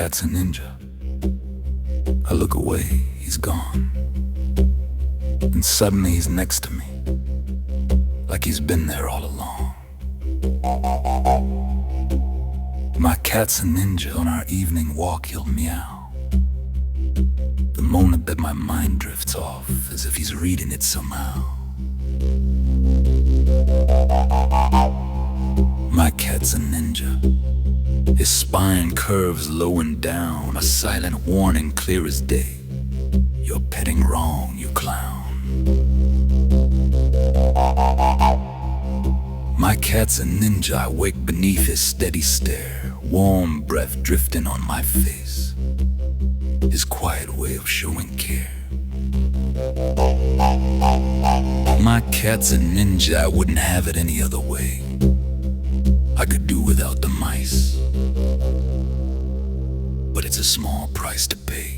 cat's a ninja. I look away, he's gone. And suddenly he's next to me, like he's been there all along. My cat's a ninja. On our evening walk he'll meow. The moment that my mind drifts off, as if he's reading it somehow. My cat's a ninja. His spine curves low and down, a silent warning clear as day. You're petting wrong, you clown. My cat's a ninja. I wake beneath his steady stare, warm breath drifting on my face, his quiet way of showing care. My cat's a ninja. I wouldn't have it any other way. I could do without the mice, but it's a small price to pay.